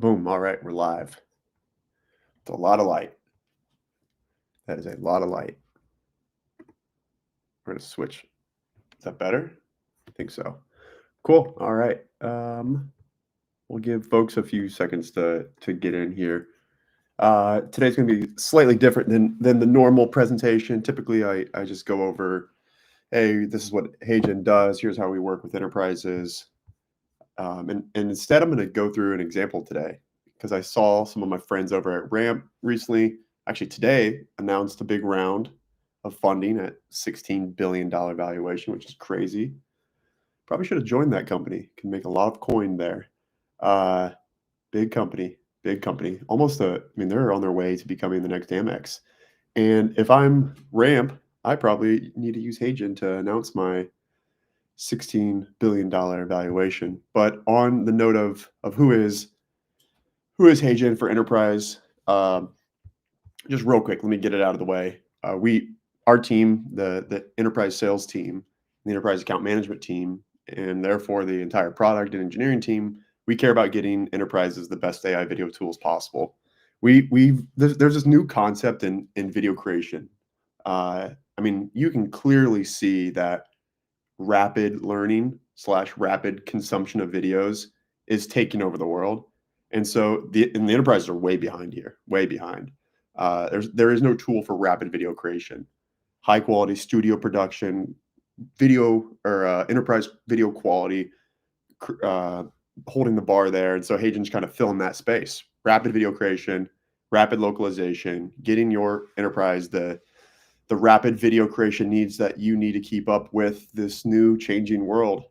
Boom. All right, we're live. It's a lot of light. That is a lot of light. We're going to switch. Is that better? I think so. Cool. All right. We'll give folks a few seconds to get in here. Today's going to be slightly different than the normal presentation. Typically, I just go over, hey, this is what HeyGen does. Here's how we work with enterprises. And instead, I'm going to go through an example today because I saw some of my friends over at Ramp recently, actually today, announced a big round of funding at $16 billion valuation, which is crazy. Probably should have joined that company. Can make a lot of coin there. Big company. Almost they're on their way to becoming the next Amex. And if I'm Ramp, I probably need to use HeyGen to announce my $16 billion valuation. But on the note of who is HeyGen for enterprise, just real quick, let me get it out of the way. Our team, the enterprise sales team, the enterprise account management team, and therefore the entire product and engineering team, we care about getting enterprises the best AI video tools possible. There's this new concept in video creation. You can clearly see that rapid learning / rapid consumption of videos is taking over the world. And so the enterprises are way behind here, way behind. There is no tool for rapid video creation, high quality studio production, video or enterprise video quality, holding the bar there. And so HeyGen's kind of filling that space. Rapid video creation, rapid localization, getting your enterprise the rapid video creation needs that you need to keep up with this new changing world,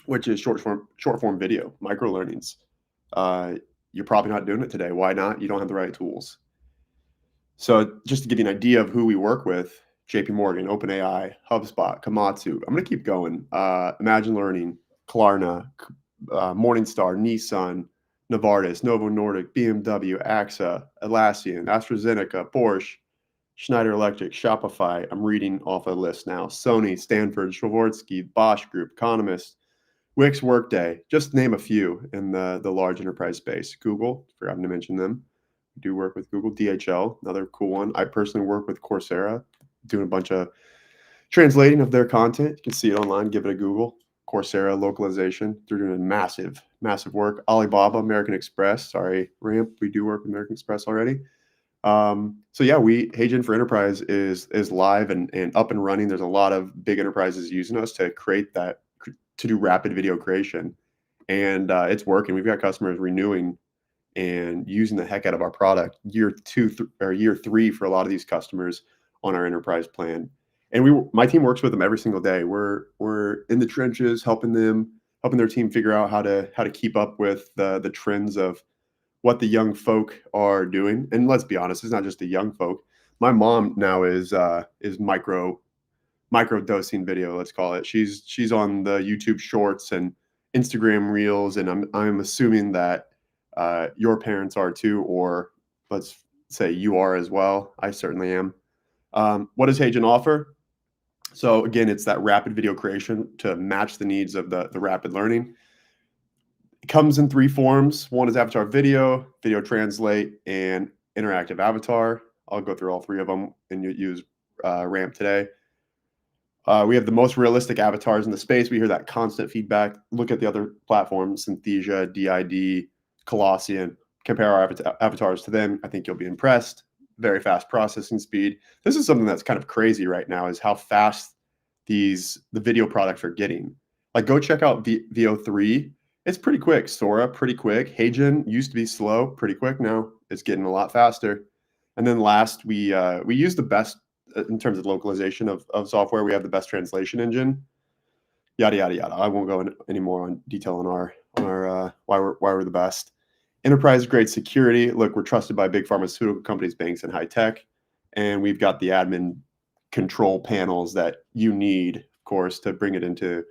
which is short form video, micro learnings. You're probably not doing it today. Why not? You don't have the right tools. So just to give you an idea of who we work with, JP Morgan, OpenAI, HubSpot, Komatsu. I'm going to keep going. Imagine Learning, Klarna, Morningstar, Nissan, Novartis, Novo Nordisk, BMW, AXA, Atlassian, AstraZeneca, Porsche, Schneider Electric, Shopify. I'm reading off a list now. Sony, Stanford, Swarovski, Bosch Group, Economist, Wix, Workday, just name a few in the large enterprise space. Google, forgotten to mention them. We do work with Google. DHL, another cool one. I personally work with Coursera, doing a bunch of translating of their content. You can see it online. Give it a Google. Coursera localization. They're doing massive work. Alibaba, American Express. Sorry, Ramp. We do work with American Express already. So yeah, HeyGen for Enterprise is live and up and running. There's a lot of big enterprises using us to create that, to do rapid video creation, and it's working. We've got customers renewing and using the heck out of our product year 2 or year 3 for a lot of these customers on our enterprise plan. And my team works with them every single day. We're in the trenches helping their team figure out how to keep up with the trends of what the young folk are doing. And let's be honest, it's not just the young folk. My mom now is micro dosing video, let's call it. She's on the YouTube Shorts and Instagram Reels, and I'm assuming that your parents are too, or let's say you are as well. I certainly am. What does HeyGen offer? So again, it's that rapid video creation to match the needs of the rapid learning. It comes in 3 forms. One is avatar video translate, and interactive avatar. I'll go through all 3 of them and use Ramp today. We have the most realistic avatars in the space. We hear that constant feedback. Look at the other platforms, Synthesia, DID, Colossian. Compare our avatars to them. I think you'll be impressed. Very fast processing speed. This is something that's kind of crazy right now, is how fast the video products are getting. Like, go check out VO3. It's pretty quick. Sora, pretty quick. HeyGen used to be slow, pretty quick. Now it's getting a lot faster. And then last, we use the best in terms of localization of software. We have the best translation engine. Yada yada yada. I won't go any more on detail on our why we're the best. Enterprise grade security. Look, we're trusted by big pharmaceutical companies, banks, and high tech, and we've got the admin control panels that you need, of course, to bring it into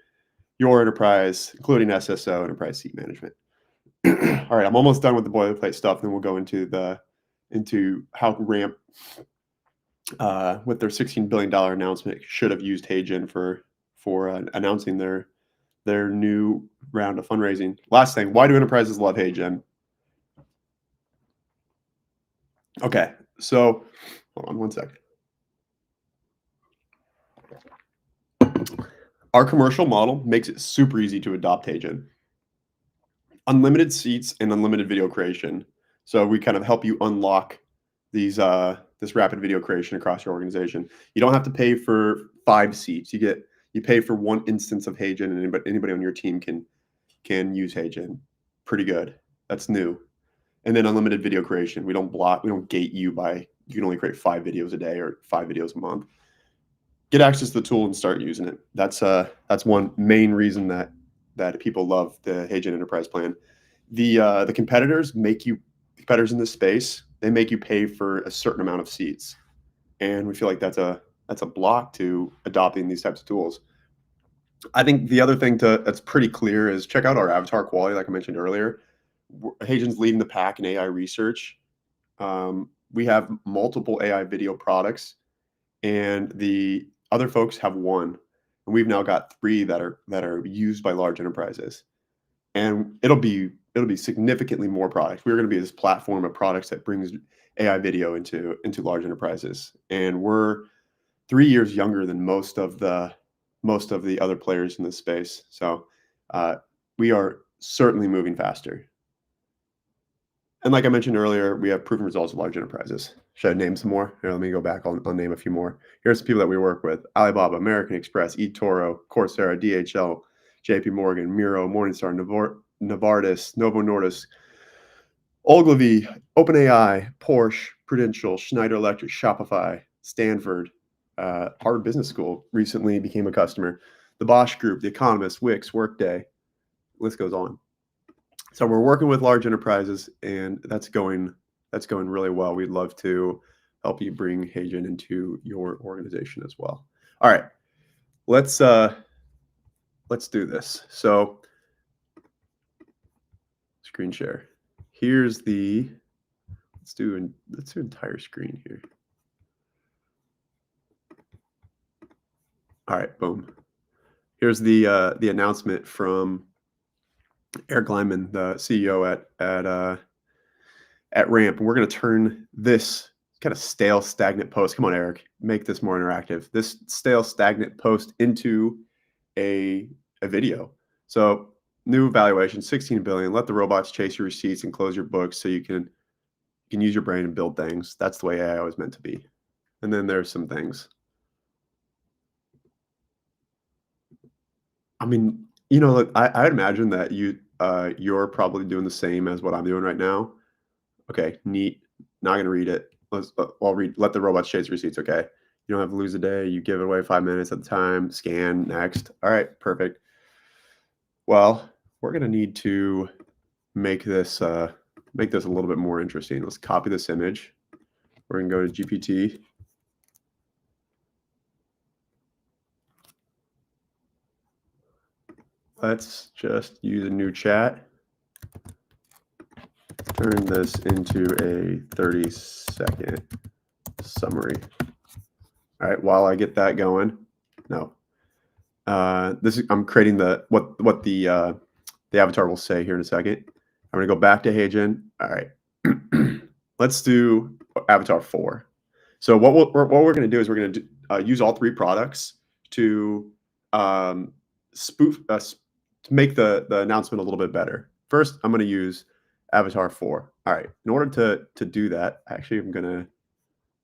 your enterprise, including SSO, enterprise seat management. All right, I'm almost done with the boilerplate stuff. Then we'll go into how Ramp, with their $16 billion announcement, should have used HeyGen for announcing their new round of fundraising. Last thing, why do enterprises love HeyGen? Okay, so hold on one second. Our commercial model makes it super easy to adopt HeyGen. Unlimited seats and unlimited video creation. So we kind of help you unlock this rapid video creation across your organization. You don't have to pay for 5 seats. You pay for one instance of HeyGen, and anybody on your team can use HeyGen. Pretty good. That's new. And then unlimited video creation. We don't gate you by you can only create 5 videos a day or 5 videos a month. Get access to the tool and start using it. That's one main reason that people love the HeyGen Enterprise plan. The competitors in this space, they make you pay for a certain amount of seats, and we feel like that's a block to adopting these types of tools. I think the other thing that's pretty clear is check out our avatar quality, like I mentioned earlier. HeyGen's leading the pack in AI research. We have multiple AI video products, and the other folks have one, and we've now got 3 that are used by large enterprises. And it'll be significantly more products. We're going to be this platform of products that brings AI video into large enterprises, and we're 3 years younger than most of the other players in this space. So we are certainly moving faster. And like I mentioned earlier, we have proven results with large enterprises. Should I name some more? Here, let me go back. I'll name a few more. Here's some people that we work with: Alibaba, American Express, eToro, Coursera, DHL, JP Morgan, Miro, Morningstar, Novartis, Novo Nordisk, Ogilvy, OpenAI, Porsche, Prudential, Schneider Electric, Shopify, Stanford, Harvard Business School recently became a customer, the Bosch Group, The Economist, Wix, Workday, list goes on. So we're working with large enterprises, and that's going really well. We'd love to help you bring HeyGen into your organization as well. All right, let's do this. So screen share. Here's the let's do entire screen here. All right, boom. Here's the announcement from Eric Lyman, the CEO at Ramp. And we're going to turn this kind of stale, stagnant post. Come on, Eric, make this more interactive. This stale, stagnant post into a video. So new valuation, 16 billion. Let the robots chase your receipts and close your books so you can use your brain and build things. That's the way AI was meant to be. And then there's some things. I mean, look, I'd imagine that you're probably doing the same as what I'm doing right now. Okay, neat. Not gonna read it. I'll read. Let the robots chase receipts. Okay, you don't have to lose a day. You give it away 5 minutes at a time. Scan next. All right, perfect. Well, we're gonna need to make this a little bit more interesting. Let's copy this image. We're gonna go to GPT. Let's just use a new chat. Turn this into a 30-second summary. All right, while I get that going, no. I'm creating what the avatar will say here in a second. I'm gonna go back to HeyGen. All right, let's do avatar 4. So what we're gonna do is we're gonna use all 3 products to spoof us to make the announcement a little bit better. First, I'm gonna use avatar 4. All right, in order to do that, actually, I'm gonna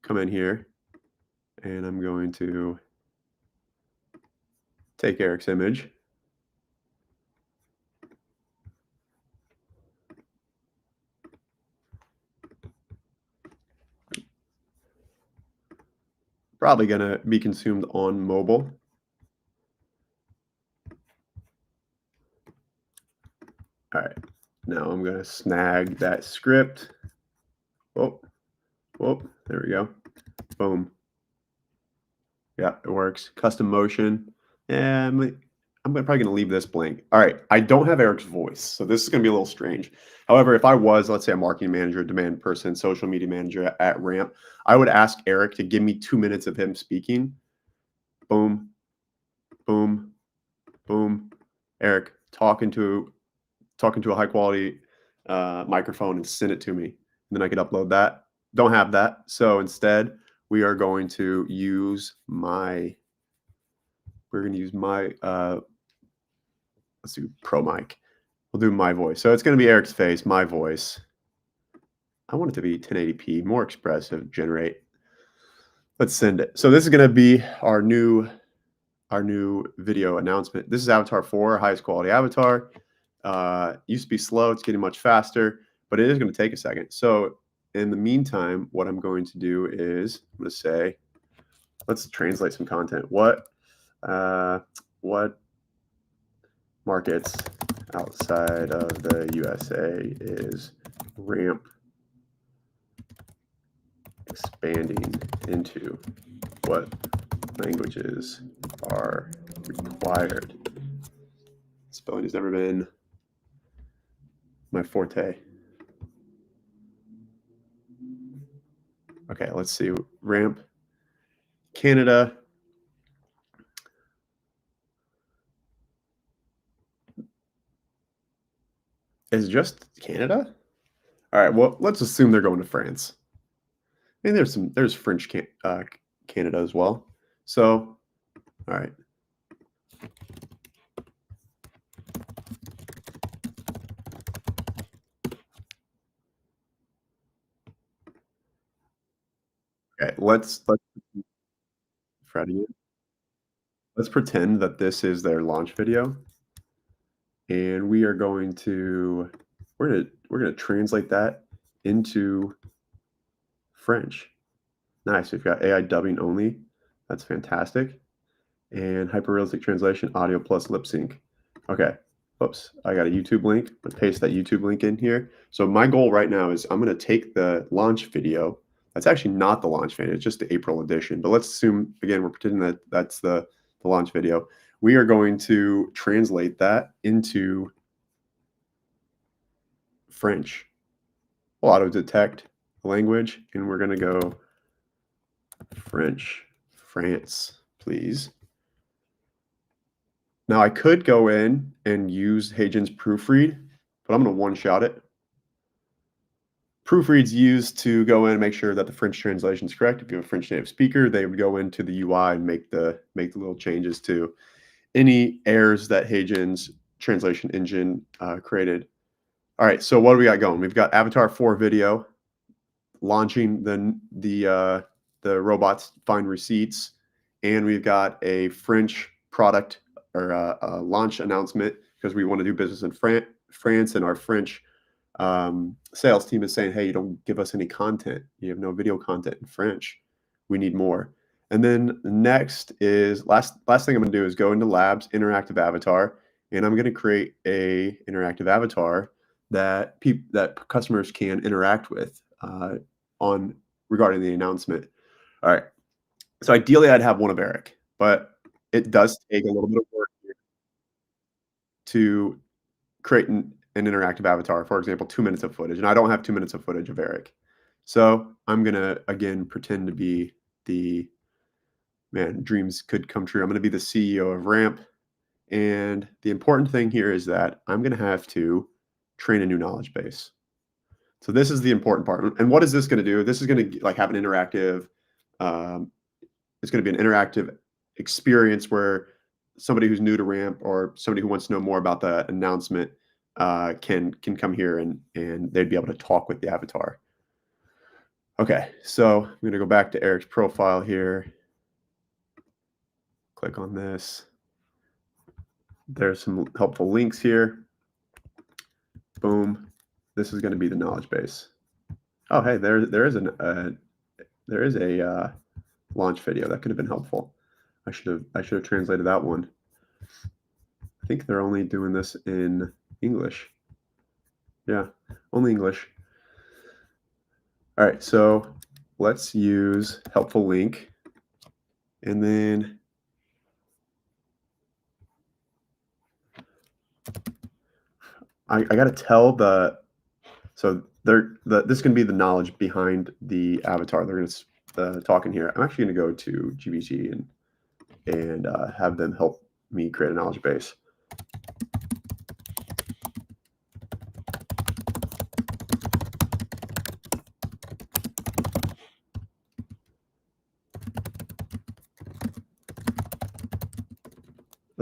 come in here and I'm going to take Eric's image. Probably gonna be consumed on mobile. All right, now I'm gonna snag that script. Oh, there we go. Boom. Yeah, it works. Custom motion. Yeah, I'm probably going to leave this blank. All right, I don't have Eric's voice, so this is going to be a little strange. However, if I was, let's say, a marketing manager, demand person, social media manager at Ramp, I would ask Eric to give me 2 minutes of him speaking. Boom, boom, boom. Eric, talking to a high quality microphone and send it to me. And then I could upload that. don't have that. So instead, we are going to use my, let's do Pro Mic. We'll do my voice. So it's going to be Eric's face, my voice. I want it to be 1080p, more expressive, generate. Let's send it. So this is going to be our new video announcement. This is Avatar 4, highest quality avatar. Used to be slow. It's getting much faster, but it is going to take a second. So in the meantime, what I'm going to do is I'm going to say, let's translate some content. What markets outside of the USA is ramp expanding into? What languages are required? Spelling has never been my forte. Okay, let's see. Ramp Canada. Is it just Canada? All right, well, let's assume they're going to France. And there's French Canada as well. So, all right. Okay, let's Freddie. Let's pretend that this is their launch video, and we are going to we're gonna translate that into French. Nice. We've got AI dubbing only. That's fantastic. And hyperrealistic translation, audio plus lip sync. Okay. Oops. I got a YouTube link. I'm gonna paste that YouTube link in here. So my goal right now is I'm gonna take the launch video. That's actually not the launch video. It's just the April edition. But let's assume again we're pretending that that's the launch video. We are going to translate that into French. We'll auto detect language, and we're gonna go French, France, please. Now I could go in and use HeyGen's proofread, but I'm going to one-shot it. Proofread's used to go in and make sure that the French translation is correct. If you have a French native speaker, they would go into the UI and make the little changes to any errors that HeyGen's translation engine created. All right, so what do we got going? We've got Avatar 4 video launching the robots find receipts, and we've got a French product or a launch announcement because we want to do business in France, and our French sales team is saying, hey, you don't give us any content. You have no video content in French. We need more. And then next is last thing I'm going to do is go into Labs, Interactive Avatar, and I'm going to create a interactive avatar that customers can interact with on regarding the announcement. All right. So ideally, I'd have one of Eric, but it does take a little bit of work here to create an interactive avatar. For example, 2 minutes of footage, and I don't have 2 minutes of footage of Eric. So I'm gonna again pretend to be the man. Dreams could come true. I'm gonna be the CEO of Ramp, and the important thing here is that I'm gonna have to train a new knowledge base. So this is the important part. And what is this going to do? This is going to like have an interactive, it's going to be an interactive experience where somebody who's new to Ramp or somebody who wants to know more about the announcement can come here and they'd be able to talk with the avatar. Okay, so I'm going to go back to Eric's profile here. Click on this. There's some helpful links here. Boom. This is going to be the knowledge base. Oh, hey, there is a launch video that could have been helpful. I should have translated that one. I think they're only doing this in English. Yeah, only English. All right, so let's use helpful link, and then I got to tell so this is going to be the knowledge behind the avatar. They're going to talk in here. I'm actually going to go to GBT and have them help me create a knowledge base.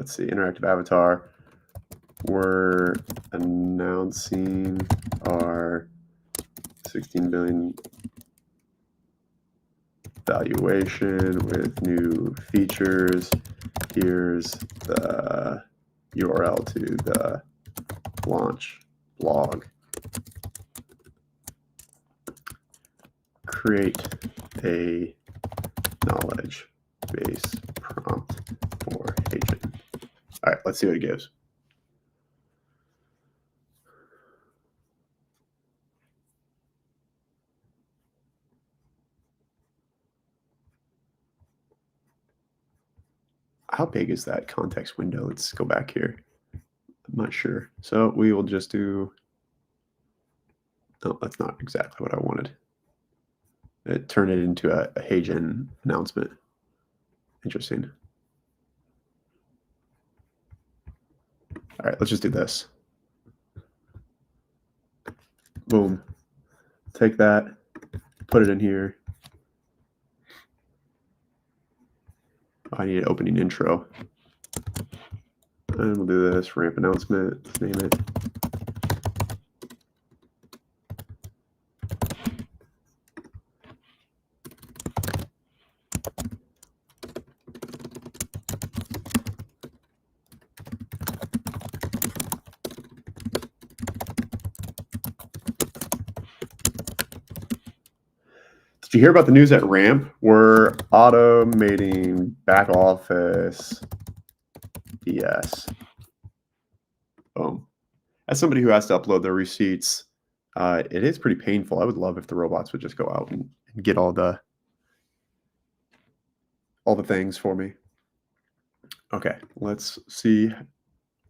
let's see, interactive avatar. We're announcing our 16 billion valuation with new features. Here's the URL to the launch blog. Create a knowledge base prompt for HeyGen. All right, let's see what it gives. How big is that context window? Let's go back here. I'm not sure. So we will just do, no, that's not exactly what I wanted. Turn it into a HeyGen announcement. Interesting. All right, let's just do this. Boom. Take that, put it in here. I need an opening intro. And we'll do this ramp announcement. Let's name it. Did you hear about the news at Ramp? We're automating back office BS. Boom. As somebody who has to upload their receipts, it is pretty painful. I would love if the robots would just go out and get all the things for me. Okay, let's see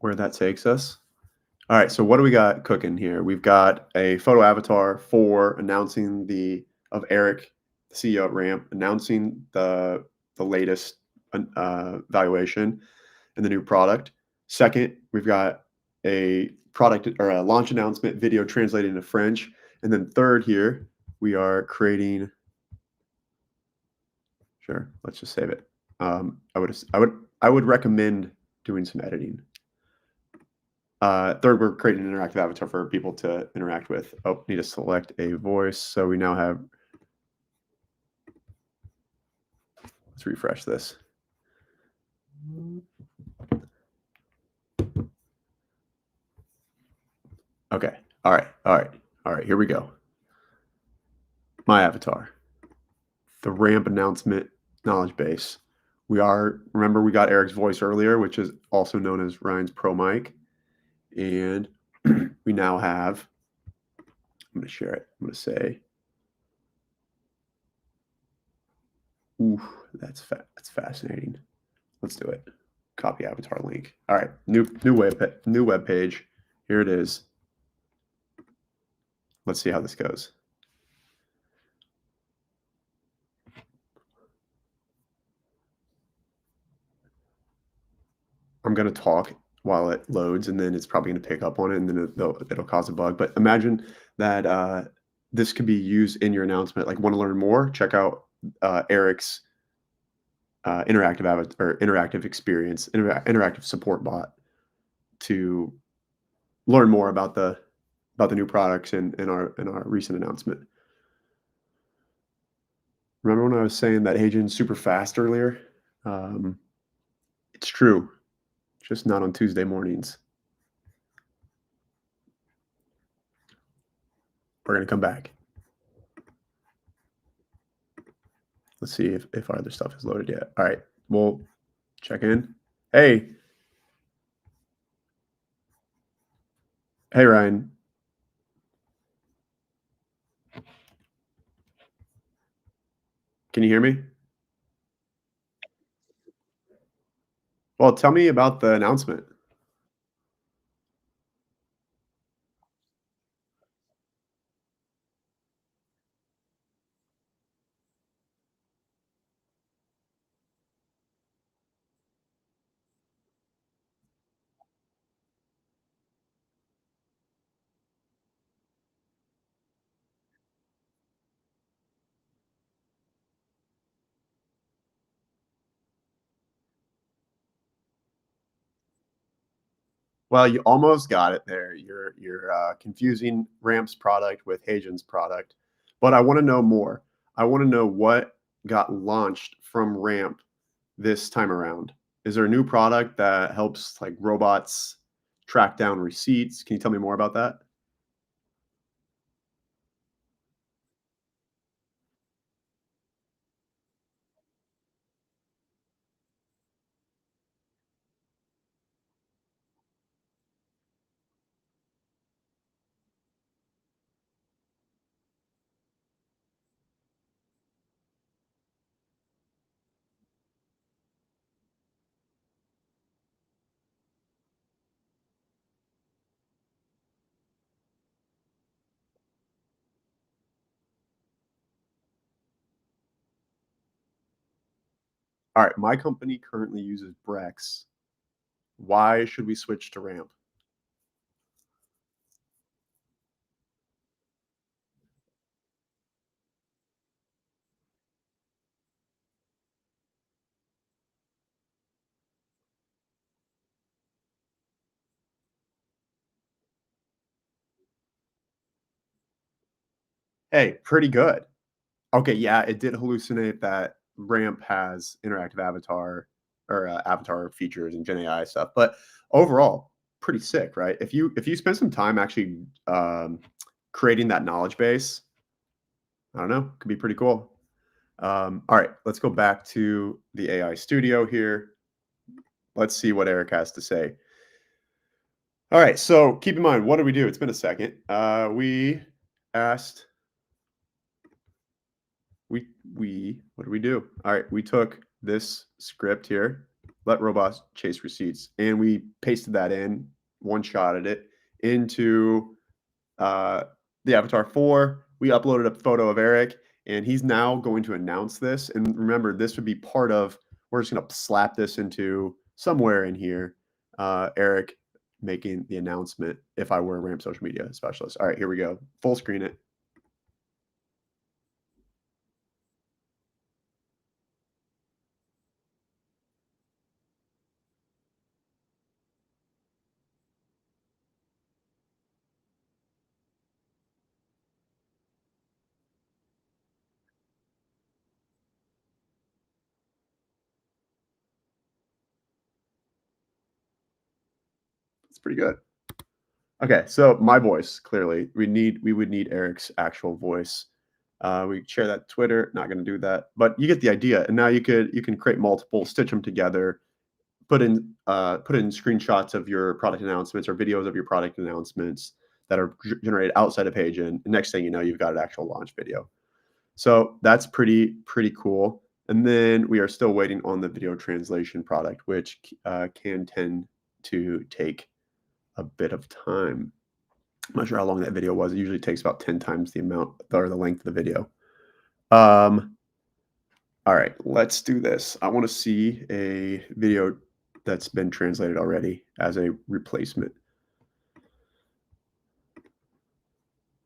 where that takes us. All right, so what do we got cooking here? We've got a photo avatar for announcing of Eric, the CEO at Ramp, announcing the latest valuation and the new product. Second, we've got a product or a launch announcement video translated into French. And then third here, we are creating, sure, let's just save it. I would recommend doing some editing. Third, we're creating an interactive avatar for people to interact with. Oh, need to select a voice. So we now have, let's refresh this. Okay. All right. Here we go. My avatar. The ramp announcement knowledge base. Remember we got Eric's voice earlier, which is also known as Ryan's Pro Mic. And we now have, I'm going to share it. I'm going to say, ooh, that's fascinating. Let's do it. Copy avatar link. All right, new web page. Here it is. Let's see how this goes. I'm going to talk while it loads, and then it's probably going to pick up on it, and then it'll cause a bug. But imagine that this could be used in your announcement. Like, want to learn more? Check out Eric's interactive experience, interactive support bot to learn more about the new products in our recent announcement. Remember when I was saying that HeyGen's super fast earlier? It's true, just not on Tuesday mornings. We're going to come back. Let's see if our other stuff is loaded yet. All right, we'll check in. Hey, Ryan. Can you hear me? Well, tell me about the announcement. Well, you almost got it there. You're confusing Ramp's product with HeyGen's product, but I want to know more. I want to know what got launched from Ramp this time around. Is there a new product that helps like robots track down receipts? Can you tell me more about that? All right, my company currently uses Brex. Why should we switch to Ramp? Hey, pretty good. Okay, yeah, it did hallucinate that Ramp has interactive avatar or avatar features and Gen AI stuff, but overall, pretty sick, right? If you spend some time actually creating that knowledge base, I don't know, could be pretty cool. All right, let's go back to the AI studio here. Let's see what Eric has to say. All right, so keep in mind, what did we do? It's been a second. We asked we what did we do? All right, we took this script here, let robots chase receipts, and we pasted that in, one shot at it into uh, the Avatar 4. We uploaded a photo of Eric, and he's now going to announce this. And remember, this would be part of. We're just going to slap this into somewhere in here. Eric making the announcement if I were a Ramp social media specialist. All right, here we go. Full screen it. It's pretty good. Okay, so my voice, clearly. We would need Eric's actual voice. We share that Twitter, not gonna do that, but you get the idea. And now you can create multiple, stitch them together, put in screenshots of your product announcements or videos of your product announcements that are generated outside of HeyGen. And next thing you know, you've got an actual launch video. So that's pretty cool. And then we are still waiting on the video translation product, which can tend to take a bit of time. I'm not sure how long that video was. It usually takes about 10 times the amount or the length of the video. Um, all right, let's do this. I want to see a video that's been translated already as a replacement.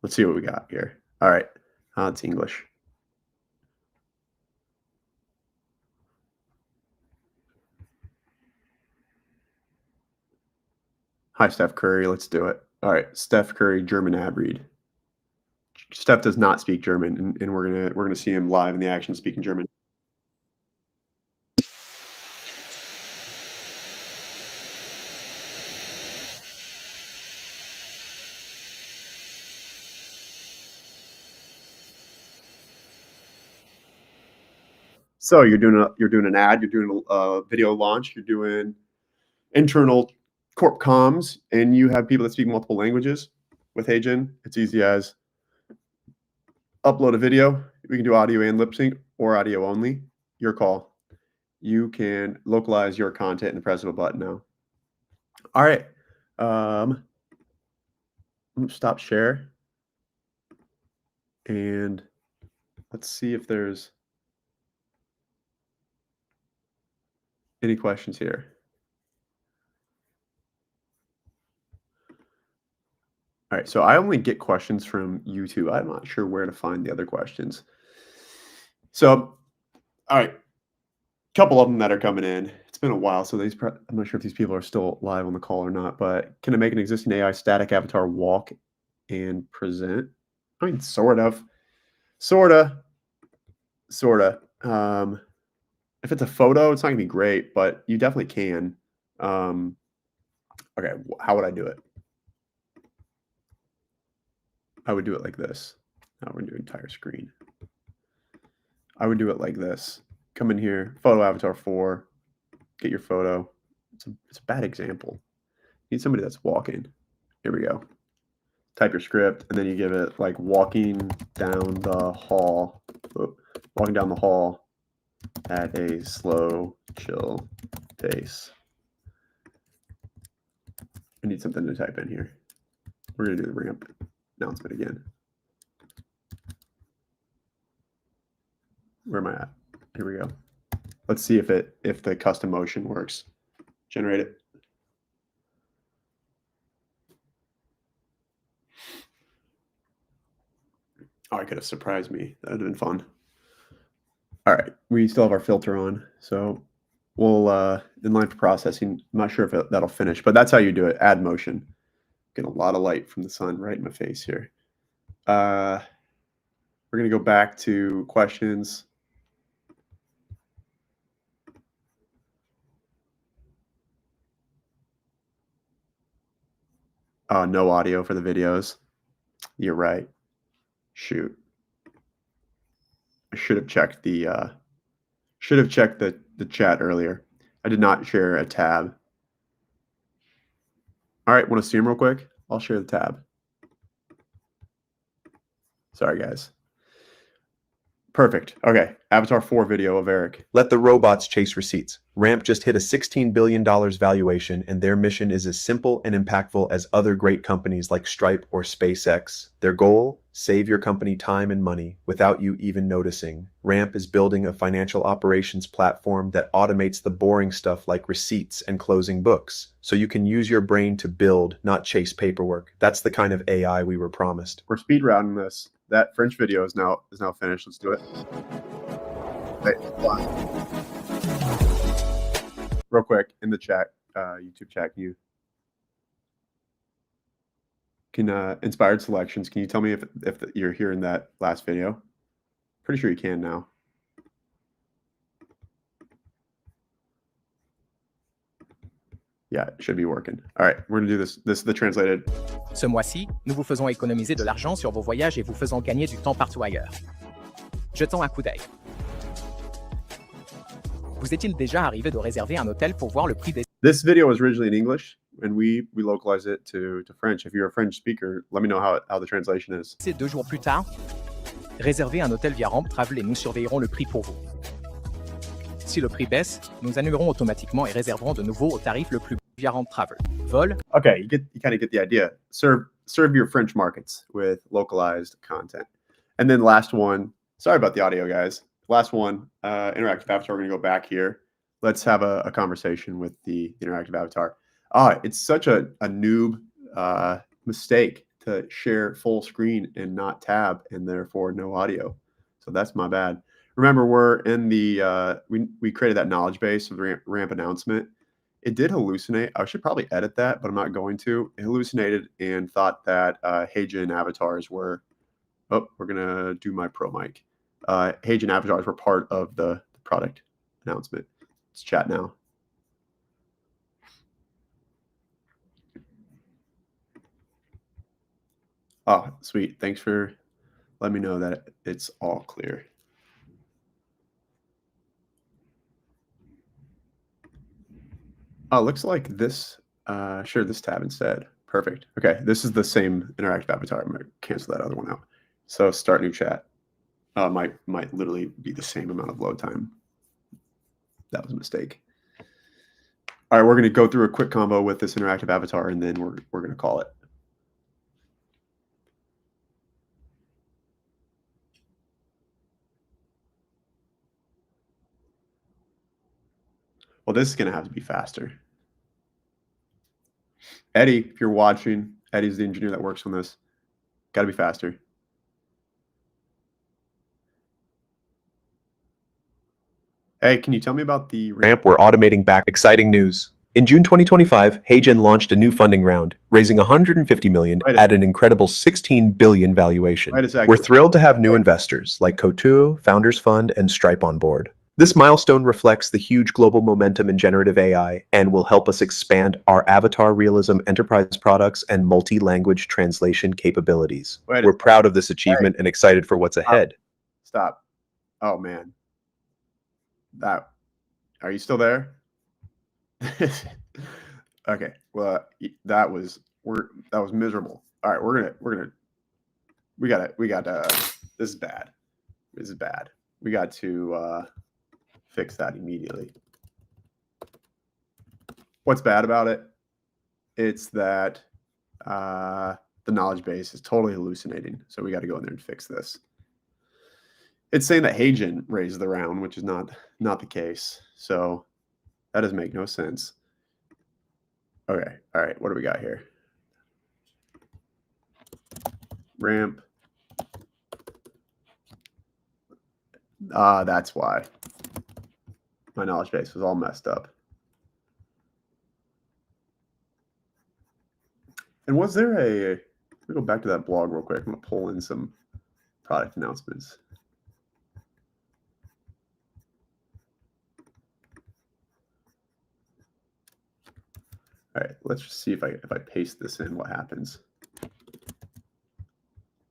Let's see what we got here. All right, it's English. Hi, Steph Curry. Let's do it. All right, Steph Curry, German ad read. Steph does not speak German, and we're gonna see him live in the action speaking German. So you're doing an ad, you're doing a video launch, you're doing internal corp comms, and you have people that speak multiple languages. With HeyGen, it's easy as upload a video. We can do audio and lip sync or audio only. Your call. You can localize your content in the press of a button now. All right. Stop share. And let's see if there's any questions here. All right, so I only get questions from YouTube. I'm not sure where to find the other questions. So, all right, couple of them that are coming in. It's been a while, so I'm not sure if these people are still live on the call or not, but can it make an existing AI static avatar walk and present? I mean, sort of. Sorta. Sorta. If it's a photo, it's not gonna be great, but you definitely can. Okay, how would I do it? I would do it like this. Now we're gonna do entire screen. I would do it like this. Come in here, photo avatar 4, get your photo. It's a bad example. You need somebody that's walking. Here we go. Type your script, and then you give it like walking down the hall. Walking down the hall at a slow, chill pace. I need something to type in here. We're gonna do the ramp announcement again. Where am I at? Here we go. Let's see if the custom motion works. Generate it. Oh, it could have surprised me. That would have been fun. All right, we still have our filter on, so we'll inline for processing. I'm not sure if that'll finish, but that's how you do it. Add motion. Get a lot of light from the sun right in my face here. We're gonna go back to questions. No audio for the videos. You're right. Shoot. I should have checked the chat earlier. I did not share a tab. All right, want to see them real quick? I'll share the tab. Sorry, guys. Perfect. Okay. Avatar 4 video of Eric. Let the robots chase receipts. Ramp just hit a $16 billion valuation, and their mission is as simple and impactful as other great companies like Stripe or SpaceX. Their goal? Save your company time and money without you even noticing. Ramp is building a financial operations platform that automates the boring stuff like receipts and closing books, so you can use your brain to build, not chase paperwork. That's the kind of AI we were promised. We're speed routing this. That French video is now finished. Let's do it. Wait, real quick in the chat, YouTube chat, can inspired selections. Can you tell me if you're hearing that last video? Pretty sure you can now. Yeah, it should be working. All right, we're gonna do this. This is the translated. Ce mois-ci, nous vous faisons économiser de l'argent sur vos voyages et vous faisons gagner du temps partout ailleurs. Jetons un coup d'œil. Vous est-il déjà arrivé de réserver un hôtel pour voir le prix des... This video was originally in English, and we localized it to French. If you're a French speaker, let me know how the translation is. 2 jours plus tard, réservez un hôtel via Ramp Travel et nous surveillerons le prix pour vous. Si le prix baisse, nous annulerons automatiquement et réserverons de nouveau au tarif le plus bas via Ramp Travel. Vol. Okay, you kind of get the idea. Serve your French markets with localized content. And then last one, sorry about the audio, guys. Last one, interactive avatar. We're gonna go back here. Let's have a conversation with the interactive avatar. It's such a noob mistake to share full screen and not tab, and therefore no audio. So that's my bad. Remember, we're in the we created that knowledge base of the ramp announcement. It did hallucinate. I should probably edit that, but I'm not going to. It hallucinated and thought that HeyGen avatars were. Oh, we're gonna do my pro mic. HeyGen avatars were part of the product announcement. Let's chat now. Oh, sweet. Thanks for letting me know that it's all clear. Oh, looks like this. Share this tab instead. Perfect. Okay, this is the same interactive avatar. I'm gonna cancel that other one out. So start new chat. Might literally be the same amount of load time. That was a mistake. All right, we're gonna go through a quick combo with this interactive avatar, and then we're gonna call it. Well, this is going to have to be faster. Eddie, if you're watching, Eddie's the engineer that works on this. Got to be faster. Hey, can you tell me about the Ramp, we're automating back. Exciting news. In June 2025, HeyGen launched a new funding round, raising $150 million at an incredible $16 billion valuation. Wait a second. We're thrilled to have new investors like Cotuo, Founders Fund, and Stripe on board. This milestone reflects the huge global momentum in generative AI and will help us expand our avatar realism enterprise products and multi-language translation capabilities. We're proud of this achievement and excited for what's ahead. Stop. Oh man. Are you still there? Okay. Well, that was miserable. All right, this is bad. This is bad. We got to fix that immediately. What's bad about it? It's that the knowledge base is totally hallucinating. So we got to go in there and fix this. It's saying that HeyGen raised the round, which is not the case. So that doesn't make no sense. Okay. All right. What do we got here? Ramp. That's why my knowledge base was all messed up. And was there let me go back to that blog real quick. I'm going to pull in some product announcements. All right, let's just see if I paste this in, what happens.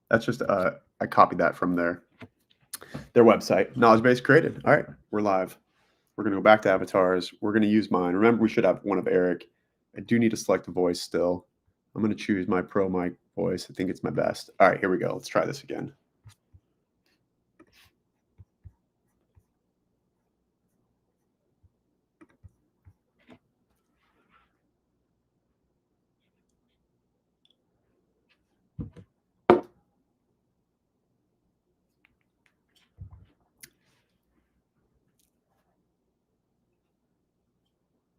That's just I copied that from their website. Knowledge base created. All right, we're live. We're going to go back to avatars. We're going to use mine. Remember, we should have one of Eric. I do need to select a voice still. I'm going to choose my pro mic voice. I think it's my best. All right, here we go. Let's try this again.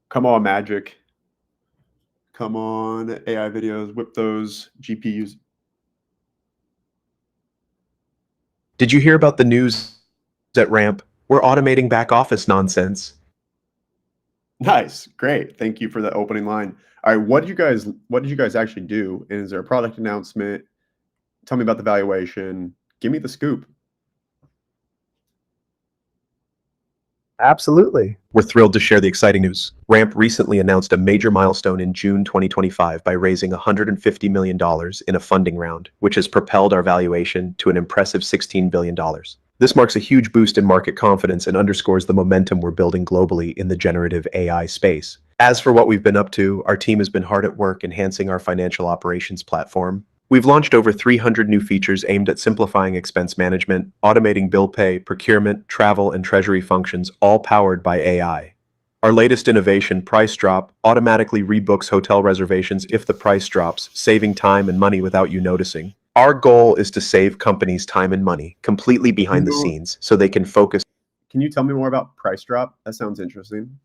Come on, Magic. Come on, AI videos. Whip those GPUs. Did you hear about the news at Ramp? We're automating back office nonsense. Nice. Great. Thank you for the opening line. All right, what did you guys actually do? And is there a product announcement? Tell me about the valuation. Give me the scoop. Absolutely. We're thrilled to share the exciting news. Ramp recently announced a major milestone in June 2025 by raising $150 million in a funding round, which has propelled our valuation to an impressive $16 billion. This marks a huge boost in market confidence and underscores the momentum we're building globally in the generative AI space. As for what we've been up to, our team has been hard at work enhancing our financial operations platform. We've launched over 300 new features aimed at simplifying expense management, automating bill pay, procurement, travel, and treasury functions, all powered by AI. Our latest innovation, Price Drop, automatically rebooks hotel reservations if the price drops, saving time and money without you noticing. Our goal is to save companies time and money completely behind the scenes so they can focus. Can you tell me more about Price Drop? That sounds interesting.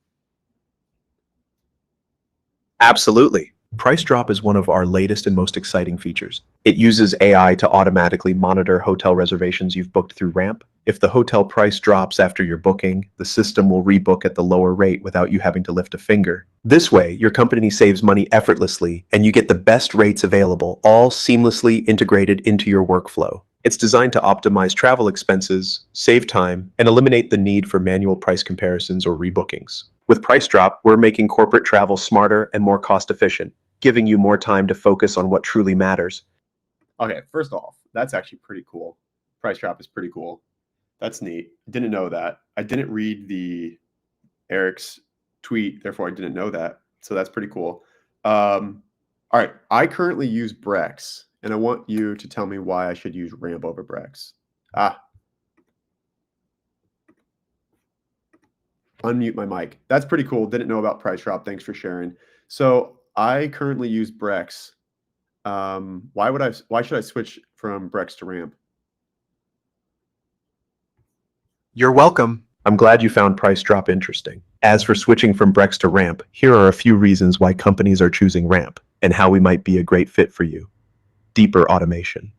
Absolutely. Price Drop is one of our latest and most exciting features. It uses AI to automatically monitor hotel reservations you've booked through Ramp. If the hotel price drops after your booking, the system will rebook at the lower rate without you having to lift a finger. This way, your company saves money effortlessly, and you get the best rates available, all seamlessly integrated into your workflow. It's designed to optimize travel expenses, save time, and eliminate the need for manual price comparisons or rebookings. With Price Drop, we're making corporate travel smarter and more cost-efficient, giving you more time to focus on what truly matters. Okay, first off, that's actually pretty cool. Price Drop is pretty cool. That's neat. Didn't know that. I didn't read Eric's tweet, therefore I didn't know that. So that's pretty cool. All right, I currently use Brex, and I want you to tell me why I should use Ramp over Brex. Unmute my mic. That's pretty cool. Didn't know about Price Drop. Thanks for sharing. So I currently use Brex. Why should I switch from Brex to Ramp? You're welcome. I'm glad you found Price Drop interesting. As for switching from Brex to Ramp, here are a few reasons why companies are choosing Ramp and how we might be a great fit for you. Deeper automation.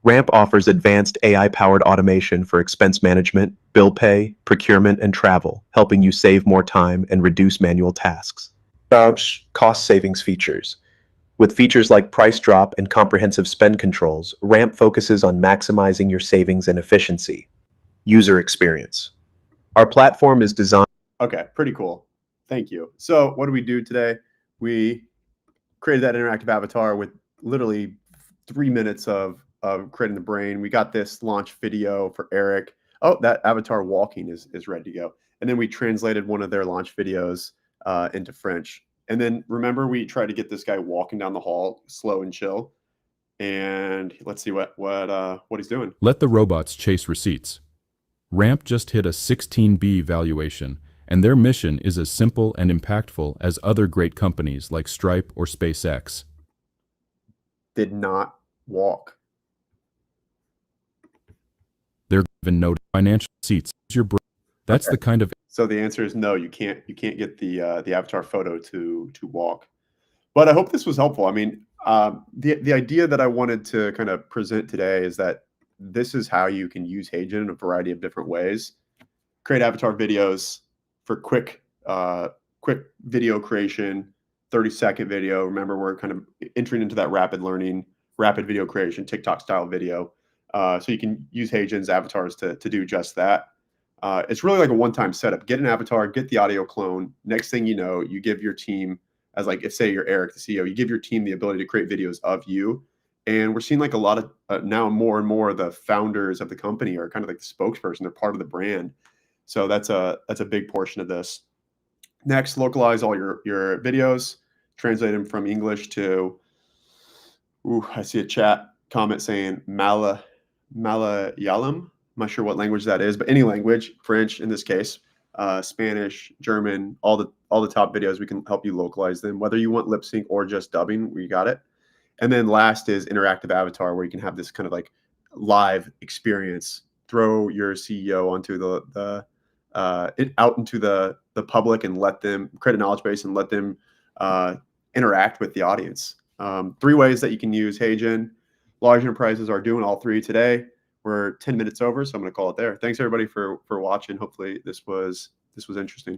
Ramp offers advanced AI-powered automation for expense management, bill pay, procurement, and travel, helping you save more time and reduce manual tasks. Cost savings features. With features like price drop and comprehensive spend controls, Ramp focuses on maximizing your savings and efficiency. User experience. Our platform is designed. Okay, pretty cool. Thank you. So what do we do today? We created that interactive avatar with literally 3 minutes of creating the brain. We got this launch video for Eric. Oh, that avatar walking is ready to go. And then we translated one of their launch videos into French. And then remember, we tried to get this guy walking down the hall, slow and chill. And let's see what he's doing. Let the robots chase receipts. Ramp just hit a 16B valuation, and their mission is as simple and impactful as other great companies like Stripe or SpaceX. Did not walk. They're given no financial receipts. That's the kind of. So the answer is no. You can't get the avatar photo to walk. But I hope this was helpful. I mean, the idea that I wanted to kind of present today is that this is how you can use HeyGen in a variety of different ways. Create avatar videos for quick video creation, 30-second video. Remember, we're kind of entering into that rapid learning, rapid video creation, TikTok style video. So you can use HeyGen's avatars to do just that. It's really like a one-time setup. Get an avatar, get the audio clone. Next thing you know, you give your team, as like, if say you're Eric, the CEO, you give your team the ability to create videos of you. And we're seeing like a lot of now more and more the founders of the company are kind of like the spokesperson. They're part of the brand. So that's a big portion of this. Next, localize all your videos, translate them from English to, I see a chat comment saying Malayalam. I'm not sure what language that is, but any language, French in this case, Spanish, German, all the top videos, we can help you localize them. Whether you want lip sync or just dubbing, we got it. And then last is interactive avatar, where you can have this kind of like live experience. Throw your CEO onto out into the public and let them create a knowledge base and let them interact with the audience. 3 ways that you can use HeyGen. Large enterprises are doing all 3 today. We're 10 minutes over, so I'm going to call it there. Thanks everybody for watching. Hopefully this was interesting.